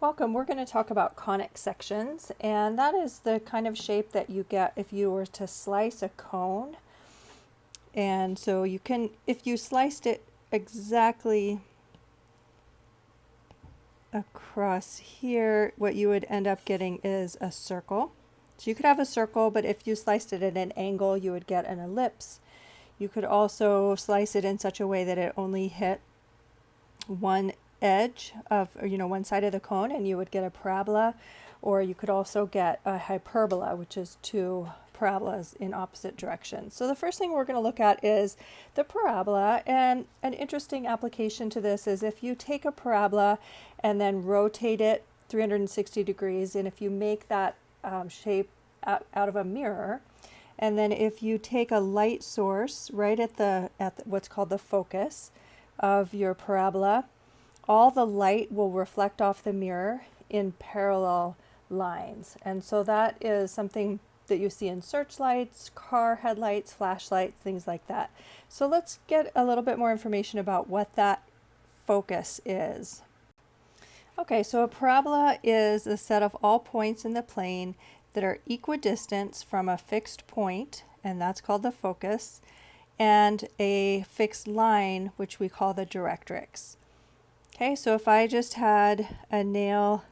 Welcome. We're going to talk about conic sections, and that is the kind of shape that you get if you were to slice a cone. And so you can, if you sliced it exactly across here, what you would end up getting is a circle. So you could have a circle, but if you sliced it at an angle, you would get an ellipse. You could also slice it in such a way that it only hit one edge of, one side of the cone, and you would get a parabola, or you could also get a hyperbola, which is two parabolas in opposite directions. So the first thing we're going to look at is the parabola, and an interesting application to this is if you take a parabola and then rotate it 360 degrees, and if you make that shape out of a mirror, and then if you take a light source right at the what's called the focus of your parabola, all the light will reflect off the mirror in parallel lines. And so that is something that you see in searchlights, car headlights, flashlights, things like that. So let's get a little bit more information about what that focus is. Okay, so a parabola is a set of all points in the plane that are equidistant from a fixed point, and that's called the focus, and a fixed line, which we call the directrix. Okay, so if I just had a nail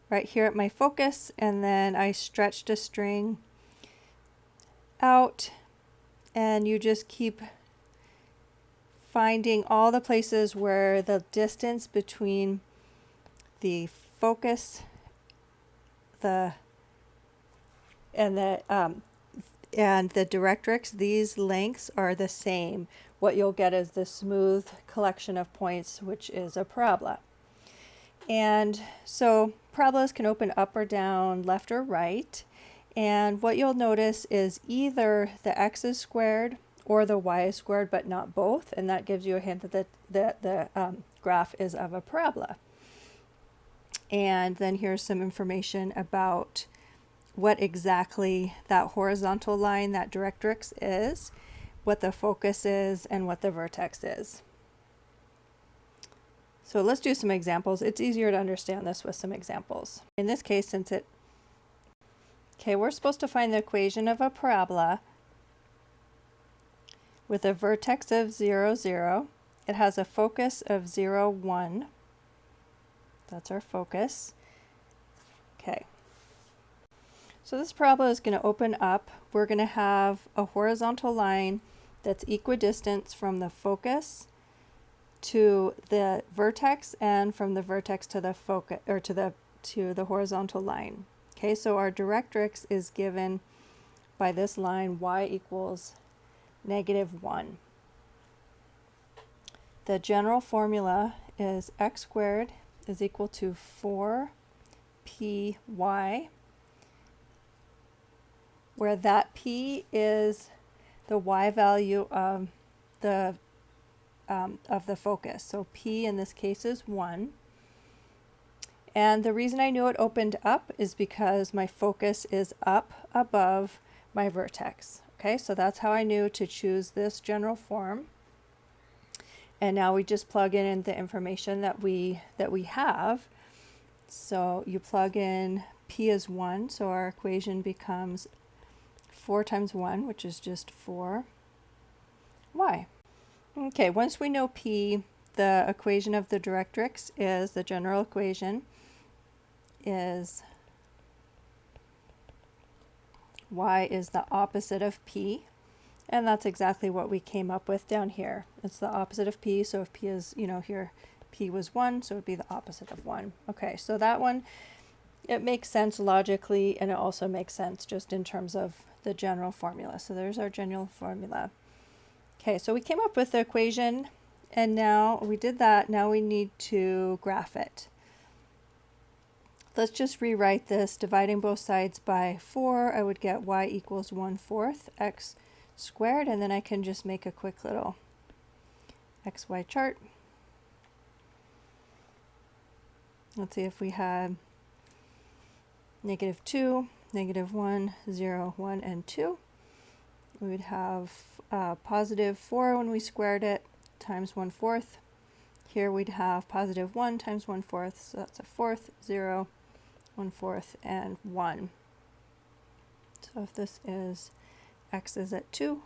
right here at my focus, and then I stretched a string out, and you just keep finding all the places where the distance between the focus and the directrix, these lengths are the same. What you'll get is the smooth collection of points, which is a parabola. And so parabolas can open up or down, left or right. And what you'll notice is either the x is squared or the y is squared, but not both. And that gives you a hint that the graph is of a parabola. And then here's some information about what exactly that horizontal line, that directrix is, what the focus is, and what the vertex is. So let's do some examples. It's easier to understand this with some examples. In this case, we're supposed to find the equation of a parabola with a vertex of 0, 0. It has a focus of 0, 1. That's our focus. Okay. So this parabola is going to open up. We're going to have a horizontal line that's equidistant from the focus to the vertex, and from the vertex to the focus, or to the horizontal line. Okay, so our directrix is given by this line, y equals -1. The general formula is x squared is equal to 4py, where that p is the y value of the focus. So p in this case is 1. And the reason I knew it opened up is because my focus is up above my vertex. Okay, so that's how I knew to choose this general form. And now we just plug in the information that we have. So you plug in p is 1, so our equation becomes 4 times 1, which is just 4y. Okay, once we know p, the equation of the directrix is, the general equation is y is the opposite of p, and that's exactly what we came up with down here. It's the opposite of p, so if p is, here p was 1, so it would be the opposite of 1. Okay, so that one, it makes sense logically, and it also makes sense just in terms of the general formula. So there's our general formula. Okay, so we came up with the equation, and now we did that. Now we need to graph it. Let's just rewrite this. Dividing both sides by 4, I would get y equals 1/4 x squared, and then I can just make a quick little xy chart. Let's see if we had -2, -1, 0, 1, and 2. We would have +4 when we squared it, times 1/4. here we'd have positive 1 times 1/4, so that's a fourth, 0, 1/4, and 1. So if this is x is at 2,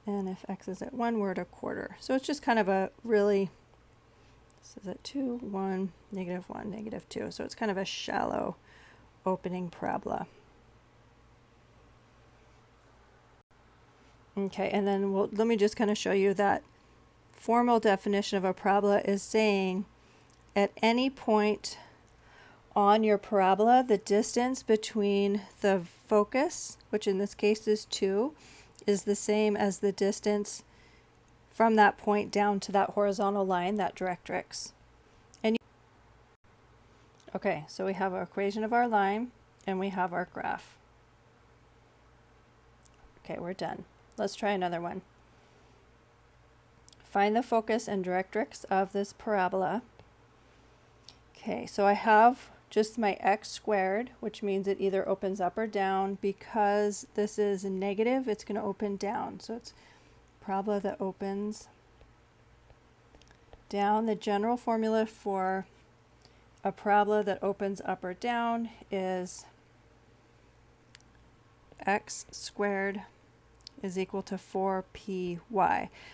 and if x is at 1, we're at a quarter. So it's just kind of a really, this is at 2, 1, negative 1, negative 2. So it's kind of a shallow opening parabola. Okay, and then let me just kind of show you that formal definition of a parabola is saying at any point on your parabola, the distance between the focus, which in this case is 2, is the same as the distance from that point down to that horizontal line, that directrix. And okay, so we have our equation of our line and we have our graph. Okay, we're done. Let's try another one. Find the focus and directrix of this parabola. Okay, so I have just my x squared, which means it either opens up or down. Because this is negative, it's going to open down. So it's parabola that opens down. The general formula for a parabola that opens up or down is x squared is equal to 4py.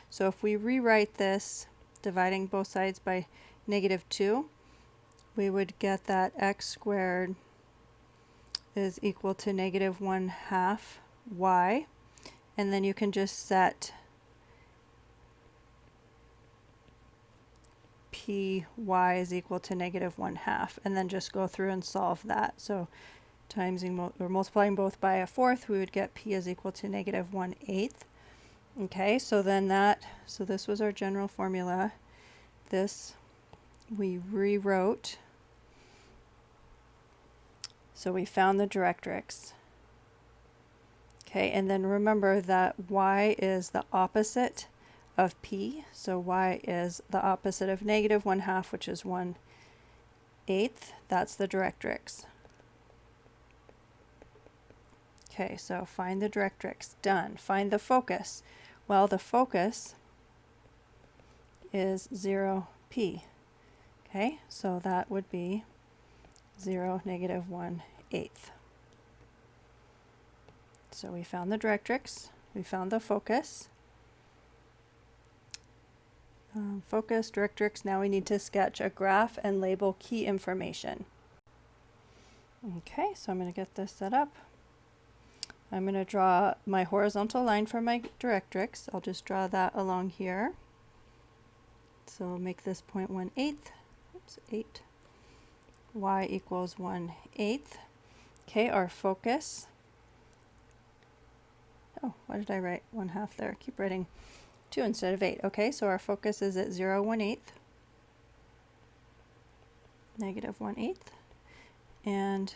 So if we rewrite this, dividing both sides by -2, we would get that x squared is equal to -1/2 y. And then you can just set py is equal to -1/2, and then just go through and solve that. So or multiplying both by a fourth, we would get p is equal to -1/8. Okay, so then so this was our general formula. This we rewrote. So we found the directrix. Okay, and then remember that y is the opposite of p. So y is the opposite of -1/2, which is 1/8. That's the directrix. Okay, so find the directrix. Done. Find the focus. Well, the focus is 0p. Okay, so that would be 0, -1/8. So we found the directrix. We found the focus. Focus, directrix. Now we need to sketch a graph and label key information. Okay, so I'm going to get this set up. I'm going to draw my horizontal line for my directrix. I'll just draw that along here. So I'll make this point 1/8. Oops, 8. Y equals 1/8. Okay, our focus. Oh, why did I write 1/2 there? Keep writing 2 instead of 8. Okay, so our focus is at 0, 1/8. -1/8. And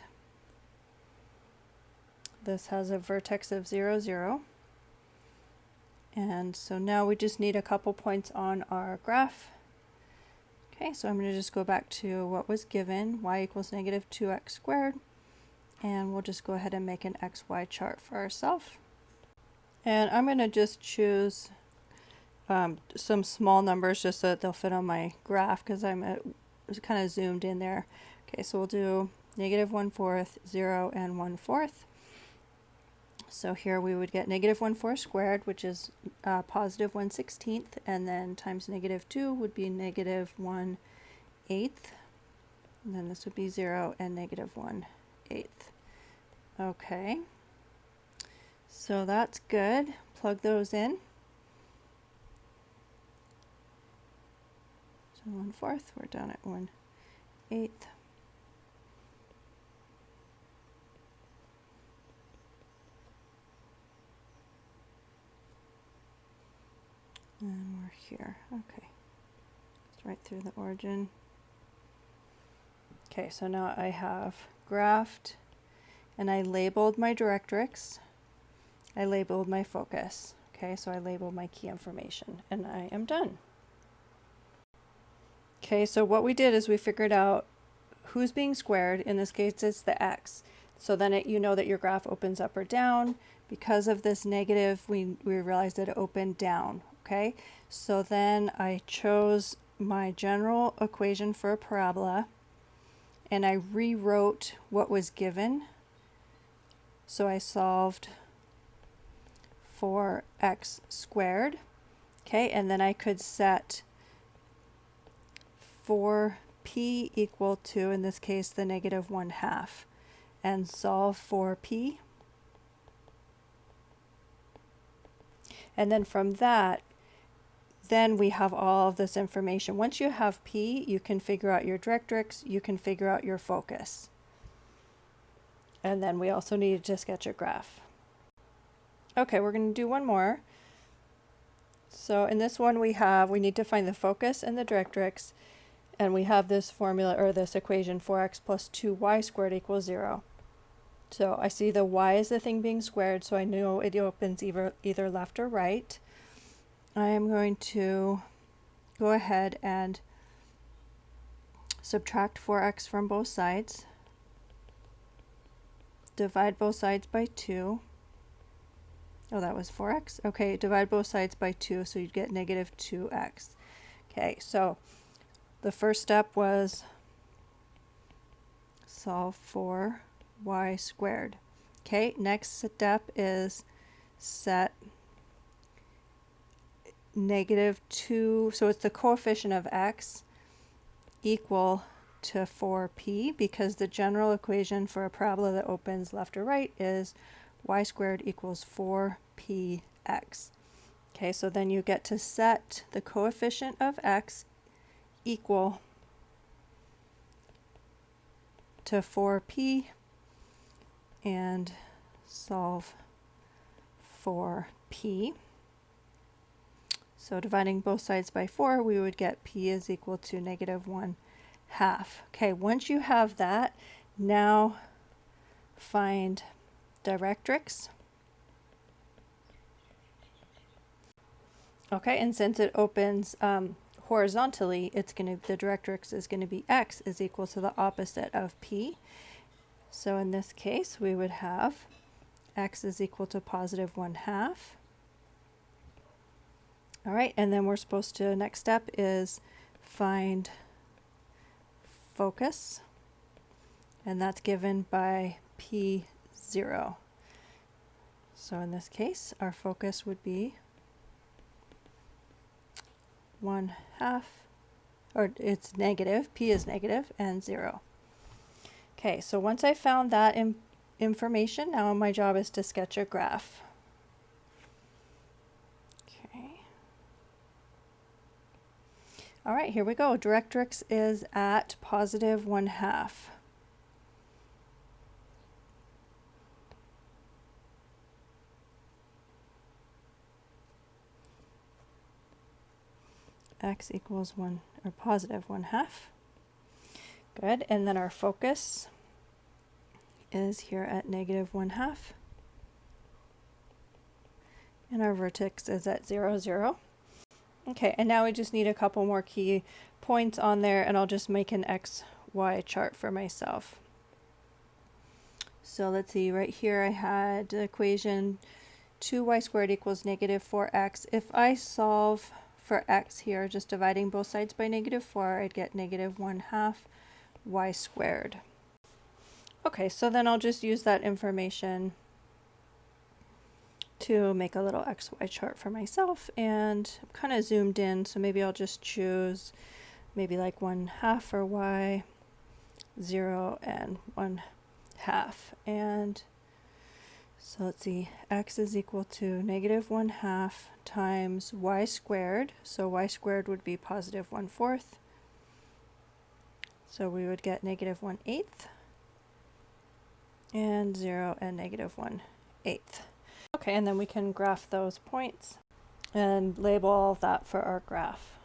this has a vertex of 0, 0. And so now we just need a couple points on our graph. Okay, so I'm going to just go back to what was given, y equals -2x squared. And we'll just go ahead and make an xy chart for ourselves. And I'm going to just choose some small numbers just so that they'll fit on my graph, because I'm kind of zoomed in there. Okay, so we'll do -1/4, 0, and 1/4. So here we would get -1/4 squared, which is positive 1/16, and then times -2 would be -1/8. And then this would be 0 and -1/8. Okay, so that's good. Plug those in. So 1/4, we're down at 1/8. And we're here. Okay, it's right through the origin. Okay, so now I have graphed, and I labeled my directrix. I labeled my focus. Okay, so I labeled my key information, and I am done. Okay, so what we did is we figured out who's being squared. In this case, it's the x. So then you know that your graph opens up or down. Because of this negative, we realized that it opened down. Okay, so then I chose my general equation for a parabola and I rewrote what was given. So I solved for x squared. Okay, and then I could set for p equal to, in this case, the negative 1/2, and solve for p. And then from that, then we have all of this information. Once you have p, you can figure out your directrix, you can figure out your focus. And then we also need to sketch a graph. Okay, we're going to do one more. So in this one we need to find the focus and the directrix, and we have this formula, or this equation, 4x plus 2y squared equals 0. So I see the y is the thing being squared, so I know it opens either left or right. I am going to go ahead and subtract 4x from both sides, divide both sides by 2. Oh, that was 4x. Okay, divide both sides by 2, so you'd get negative 2x. Okay, so the first step was solve for y squared. Okay, next step is set negative 2, so it's the coefficient of x, equal to 4p, because the general equation for a parabola that opens left or right is y squared equals 4px. Okay, so then you get to set the coefficient of x equal to 4p and solve for p. So dividing both sides by 4, we would get p is equal to negative 1/2. Okay, once you have that, now find directrix. Okay, and since it opens horizontally, the directrix is going to be x is equal to the opposite of p. So in this case, we would have x is equal to positive 1/2. All right, and then we're supposed to, next step is find focus, and that's given by p0. So in this case, our focus would be 1/2, or it's negative, p is negative, and 0. Okay, so once I found that information, now my job is to sketch a graph. Okay. All right, here we go. Directrix is at positive 1/2. X equals 1, or positive 1/2. Good, and then our focus is here at negative 1/2. And our vertex is at 0, 0. Okay, and now we just need a couple more key points on there, and I'll just make an XY chart for myself. So let's see, right here I had the equation 2y squared equals negative 4x. If I solve for x here, just dividing both sides by negative 4, I'd get negative 1/2 y squared. Okay, so then I'll just use that information to make a little XY chart for myself, and I'm kind of zoomed in, so maybe I'll just choose maybe like 1/2 for Y, 0, and 1/2. And so let's see, X is equal to negative 1/2 times Y squared. So Y squared would be positive 1/4. So we would get negative 1/8, and 0 and negative 1/8. Okay, and then we can graph those points and label all of that for our graph.